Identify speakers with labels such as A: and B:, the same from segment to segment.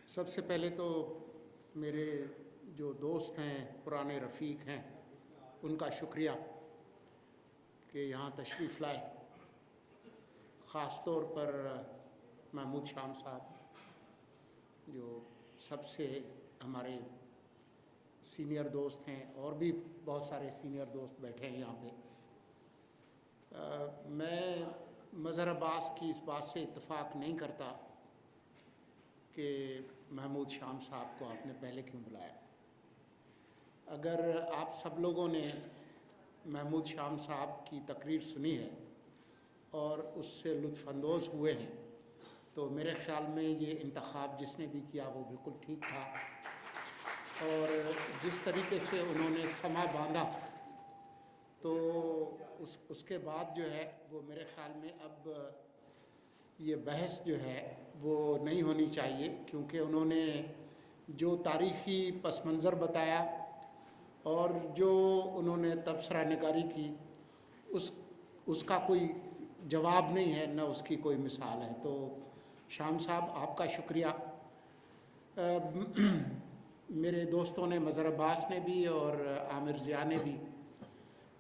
A: سب سے پہلے تو میرے جو دوست ہیں، پرانے رفیق ہیں، ان کا شکریہ کہ یہاں تشریف لائے. خاص طور پر محمود شام صاحب جو سب سے ہمارے سینئر دوست ہیں، اور بھی بہت سارے سینئر دوست بیٹھے ہیں یہاں پہ. میں مظہر عباس کی اس بات سے اتفاق نہیں کرتا کہ محمود شام صاحب کو آپ نے پہلے کیوں بلایا. اگر آپ سب لوگوں نے محمود شام صاحب کی تقریر سنی ہے اور اس سے لطف اندوز ہوئے ہیں تو میرے خیال میں یہ انتخاب جس نے بھی کیا وہ بالکل ٹھیک تھا. اور جس طریقے سے انہوں نے سما باندھا تو اس کے بعد جو ہے وہ میرے خیال میں اب یہ بحث جو ہے وہ نہیں ہونی چاہیے، کیونکہ انہوں نے جو تاریخی پس منظر بتایا اور جو انہوں نے تبصرہ نگاری کی اس کا کوئی جواب نہیں ہے، نہ اس کی کوئی مثال ہے. تو شام صاحب آپ کا شکریہ. میرے دوستوں نے مظہر عباس نے بھی اور عامر ضیاء نے بھی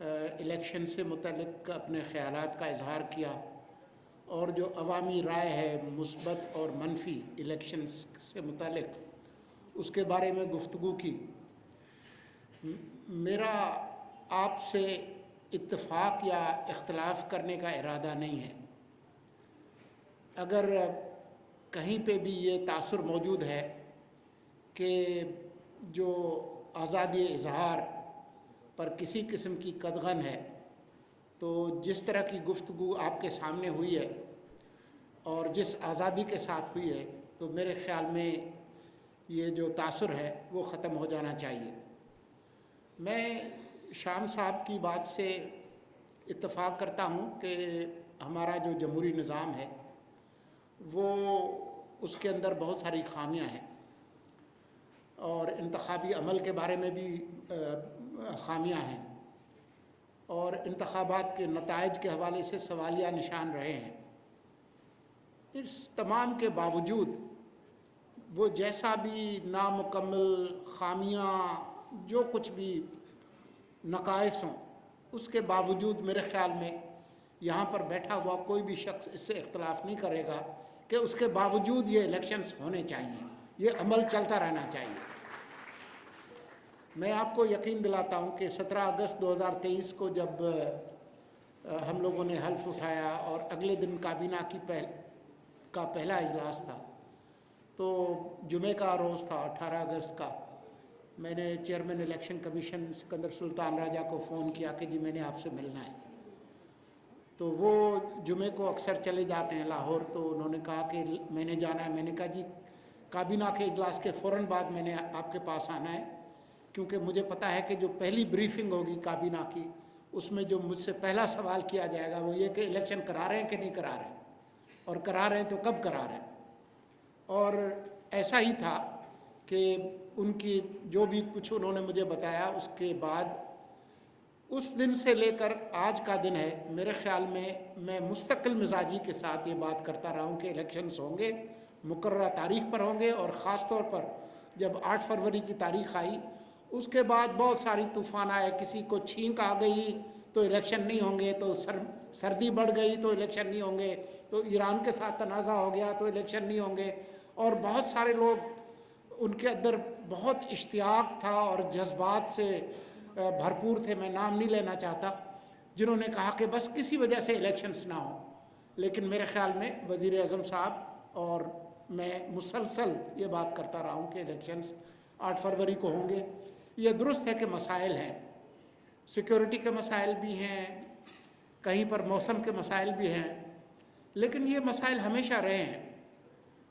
A: الیکشن سے متعلق اپنے خیالات کا اظہار کیا، اور جو عوامی رائے ہے مثبت اور منفی الیکشن سے متعلق اس کے بارے میں گفتگو کی. میرا آپ سے اتفاق یا اختلاف کرنے کا ارادہ نہیں ہے. اگر کہیں پہ بھی یہ تاثر موجود ہے کہ جو آزادی اظہار پر کسی قسم کی قدغن ہے، تو جس طرح کی گفتگو آپ کے سامنے ہوئی ہے اور جس آزادی کے ساتھ ہوئی ہے، تو میرے خیال میں یہ جو تاثر ہے وہ ختم ہو جانا چاہیے. میں شام صاحب کی بات سے اتفاق کرتا ہوں کہ ہمارا جو جمہوری نظام ہے وہ اس کے اندر بہت ساری خامیاں ہیں، اور انتخابی عمل کے بارے میں بھی خامیاں ہیں، اور انتخابات کے نتائج کے حوالے سے سوالیہ نشان رہے ہیں. اس تمام کے باوجود وہ جیسا بھی نامکمل خامیاں جو کچھ بھی نقائص ہوں، اس کے باوجود میرے خیال میں یہاں پر بیٹھا ہوا کوئی بھی شخص اس سے اختلاف نہیں کرے گا کہ اس کے باوجود یہ الیکشنز ہونے چاہیے، یہ عمل چلتا رہنا چاہیے. میں آپ کو یقین دلاتا ہوں کہ 17 اگست 2023 کو جب ہم لوگوں نے حلف اٹھایا اور اگلے دن کابینہ کا پہلا اجلاس تھا، تو جمعہ کا روز تھا 18 اگست کا. میں نے چیئرمین الیکشن کمیشن سکندر سلطان راجہ کو فون کیا کہ جی میں نے آپ سے ملنا ہے. تو وہ جمعے کو اکثر چلے جاتے ہیں لاہور، تو انہوں نے کہا کہ میں نے جانا ہے. میں نے کہا جی کابینہ کے اجلاس کے فوراً بعد میں نے آپ کے پاس آنا ہے، کیونکہ مجھے پتا ہے کہ جو پہلی بریفنگ ہوگی کابینہ کی اس میں جو مجھ سے پہلا سوال کیا جائے گا وہ یہ کہ الیکشن کرا رہے ہیں کہ نہیں کرا رہے ہیں، اور کرا رہے ہیں تو کب کرا رہے ہیں. اور ایسا ہی تھا کہ ان کی جو بھی کچھ انہوں نے مجھے بتایا اس کے بعد اس دن سے لے کر آج کا دن ہے، میرے خیال میں مستقل مزاجی کے ساتھ یہ بات کرتا رہا ہوں کہ الیکشنز ہوں گے، مقررہ تاریخ پر ہوں گے. اور خاص طور پر جب 8 فروری کی تاریخ آئی اس کے بعد بہت ساری طوفان آئے، کسی کو چھینک آ گئی تو الیکشن نہیں ہوں گے، تو سردی بڑھ گئی تو الیکشن نہیں ہوں گے، تو ایران کے ساتھ تنازع ہو گیا تو الیکشن نہیں ہوں گے. اور بہت سارے لوگ ان کے اندر بہت اشتیاق تھا اور جذبات سے بھرپور تھے، میں نام نہیں لینا چاہتا، جنہوں نے کہا کہ بس کسی وجہ سے الیکشنز نہ ہوں. لیکن میرے خیال میں وزیر اعظم صاحب اور میں مسلسل یہ بات کرتا رہا ہوں کہ الیکشنز 8 فروری کو ہوں گے. یہ درست ہے کہ مسائل ہیں، سیکیورٹی کے مسائل بھی ہیں، کہیں پر موسم کے مسائل بھی ہیں، لیکن یہ مسائل ہمیشہ رہے ہیں.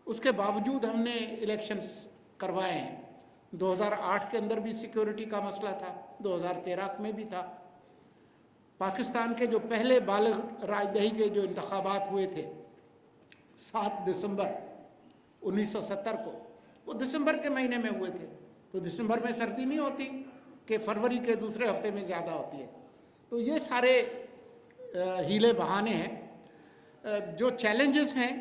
A: اس کے باوجود ہم نے الیکشنز کروائے ہیں. 2008 کے اندر بھی سیکیورٹی کا مسئلہ تھا، 2013 میں بھی تھا. پاکستان کے جو پہلے بالغ راج دہی کے جو انتخابات ہوئے تھے 7 دسمبر 1970 کو، وہ دسمبر کے مہینے میں ہوئے تھے. تو دسمبر میں سردی نہیں ہوتی کہ فروری کے دوسرے ہفتے میں زیادہ ہوتی ہے. تو یہ سارے ہیلے بہانے ہیں. جو چیلنجز ہیں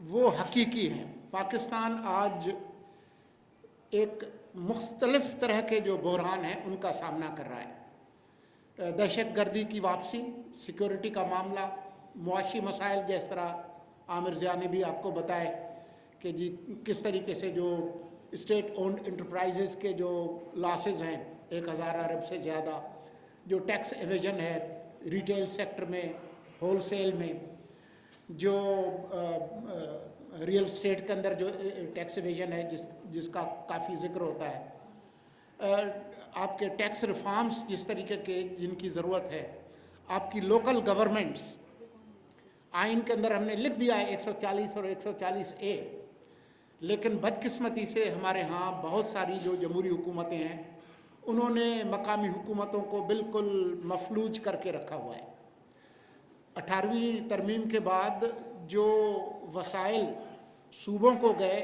A: وہ حقیقی ہیں. پاکستان آج ایک مختلف طرح کے جو بحران ہیں ان کا سامنا کر رہا ہے. دہشت گردی کی واپسی، سیکورٹی کا معاملہ، معاشی مسائل، جس طرح عامر ضیاء نے بھی آپ کو بتائے کہ جی کس طریقے سے جو اسٹیٹ اونڈ انٹرپرائزز کے جو لاسز ہیں 1000 ارب سے زیادہ، جو ٹیکس ایویژن ہے ریٹیل سیکٹر میں، ہول سیل میں، جو ریئل اسٹیٹ کے اندر جو ٹیکس ایویژن ہے جس کا کافی ذکر ہوتا ہے، آپ کے ٹیکس ریفارمز جس طریقے کے جن کی ضرورت ہے، آپ کی لوکل گورنمنٹس، آئین کے اندر ہم نے لکھ دیا ہے 140 اور 140A، لیکن بدقسمتی سے ہمارے ہاں بہت ساری جو جمہوری حکومتیں ہیں انہوں نے مقامی حکومتوں کو بالکل مفلوج کر کے رکھا ہوا ہے. 18ویں ترمیم کے بعد جو وسائل صوبوں کو گئے،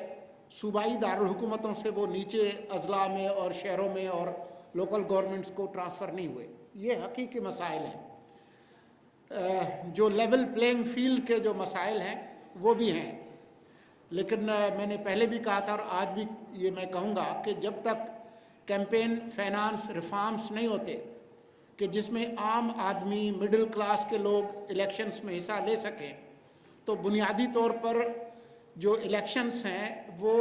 A: صوبائی دارالحکومتوں سے وہ نیچے اضلاع میں اور شہروں میں اور لوکل گورنمنٹس کو ٹرانسفر نہیں ہوئے. یہ حقیقی مسائل ہیں. جو لیول پلینگ فیلڈ کے جو مسائل ہیں وہ بھی ہیں، لیکن میں نے پہلے بھی کہا تھا اور آج بھی یہ میں کہوں گا کہ جب تک کیمپین فائنانس ریفارمز نہیں ہوتے کہ جس میں عام آدمی، مڈل کلاس کے لوگ الیکشنز میں حصہ لے سکیں، تو بنیادی طور پر جو الیکشنز ہیں وہ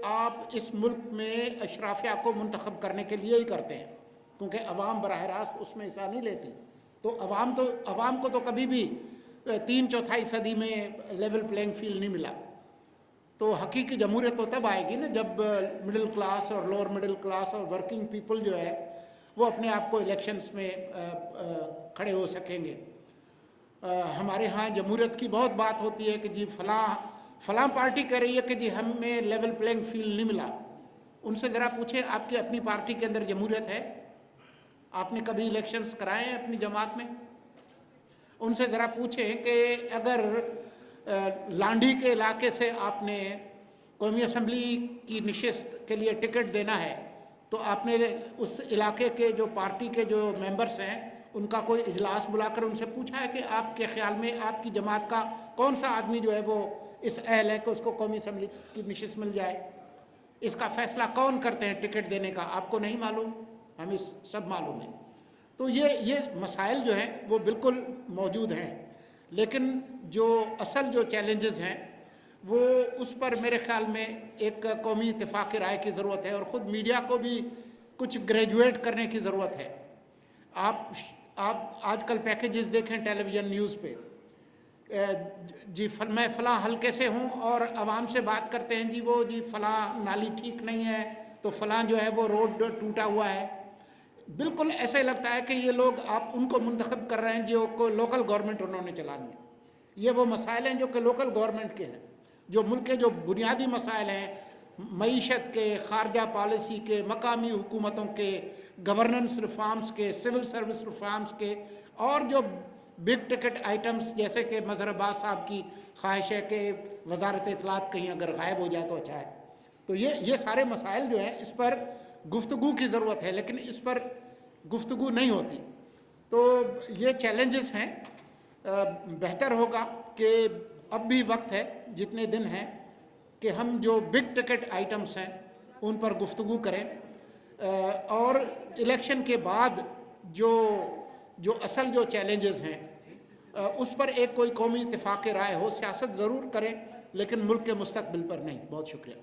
A: آپ اس ملک میں اشرافیہ کو منتخب کرنے کے لیے ہی کرتے ہیں، کیونکہ عوام براہ راست اس میں حصہ نہیں لیتی. تو عوام کو تو کبھی بھی 3/4 صدی میں لیول پلینگ فیلڈ نہیں ملا. تو حقیقی جمہوریت تو تب آئے گی نا جب مڈل کلاس اور لوور مڈل کلاس اور ورکنگ پیپل جو ہے وہ اپنے آپ کو الیکشنز میں کھڑے ہو سکیں گے. ہمارے ہاں جمہوریت کی بہت بات ہوتی ہے کہ جی فلاں پارٹی کہہ رہی ہے کہ جی ہمیں لیول پلینگ فیلڈ نہیں ملا. ان سے ذرا پوچھیں آپ کی اپنی پارٹی کے اندر جمہوریت ہے؟ آپ نے کبھی الیکشنز کرائے ہیں اپنی جماعت میں؟ ان سے ذرا پوچھیں کہ اگر لانڈھی کے علاقے سے آپ نے قومی اسمبلی کی نشست کے لیے ٹکٹ دینا ہے تو آپ نے اس علاقے کے جو پارٹی کے جو ممبرز ہیں ان کا کوئی اجلاس بلا کر ان سے پوچھا ہے کہ آپ کے خیال میں آپ کی جماعت کا کون سا آدمی جو ہے وہ اس اہل ہے کہ اس کو قومی اسمبلی کی نشست مل جائے؟ اس کا فیصلہ کون کرتے ہیں ٹکٹ دینے کا؟ آپ کو نہیں معلوم؟ ہمیں سب معلوم ہے. تو یہ مسائل جو ہیں وہ بالکل موجود ہیں، لیکن جو اصل جو چیلنجز ہیں وہ اس پر میرے خیال میں ایک قومی اتفاق رائے کی ضرورت ہے، اور خود میڈیا کو بھی کچھ گریجویٹ کرنے کی ضرورت ہے. آپ آج کل پیکیجز دیکھیں ٹیلی ویژن نیوز پہ، جی میں فلاں حلقے سے ہوں اور عوام سے بات کرتے ہیں، جی وہ جی فلاں نالی ٹھیک نہیں ہے تو فلاں جو ہے وہ روڈ ٹوٹا ہوا ہے. بالکل ایسے لگتا ہے کہ یہ لوگ آپ ان کو منتخب کر رہے ہیں جو کو لوکل گورنمنٹ انہوں نے چلانی ہے. یہ وہ مسائل ہیں جو کہ لوکل گورنمنٹ کے ہیں. جو ملک کے جو بنیادی مسائل ہیں معیشت کے، خارجہ پالیسی کے، مقامی حکومتوں کے، گورننس ریفارمز کے، سول سروس ریفارمز کے، اور جو بگ ٹکٹ آئٹمز جیسے کہ مظہر عباس صاحب کی خواہش ہے کہ وزارت اطلاعات کہیں اگر غائب ہو جائے تو اچھا ہے. تو یہ سارے مسائل جو ہیں اس پر گفتگو کی ضرورت ہے، لیکن اس پر گفتگو نہیں ہوتی. تو یہ چیلنجز ہیں. بہتر ہوگا کہ اب بھی وقت ہے، جتنے دن ہیں، کہ ہم جو بگ ٹکٹ آئٹمز ہیں ان پر گفتگو کریں، اور الیکشن کے بعد جو اصل جو چیلنجز ہیں اس پر ایک کوئی قومی اتفاق رائے ہو. سیاست ضرور کریں لیکن ملک کے مستقبل پر نہیں. بہت شکریہ.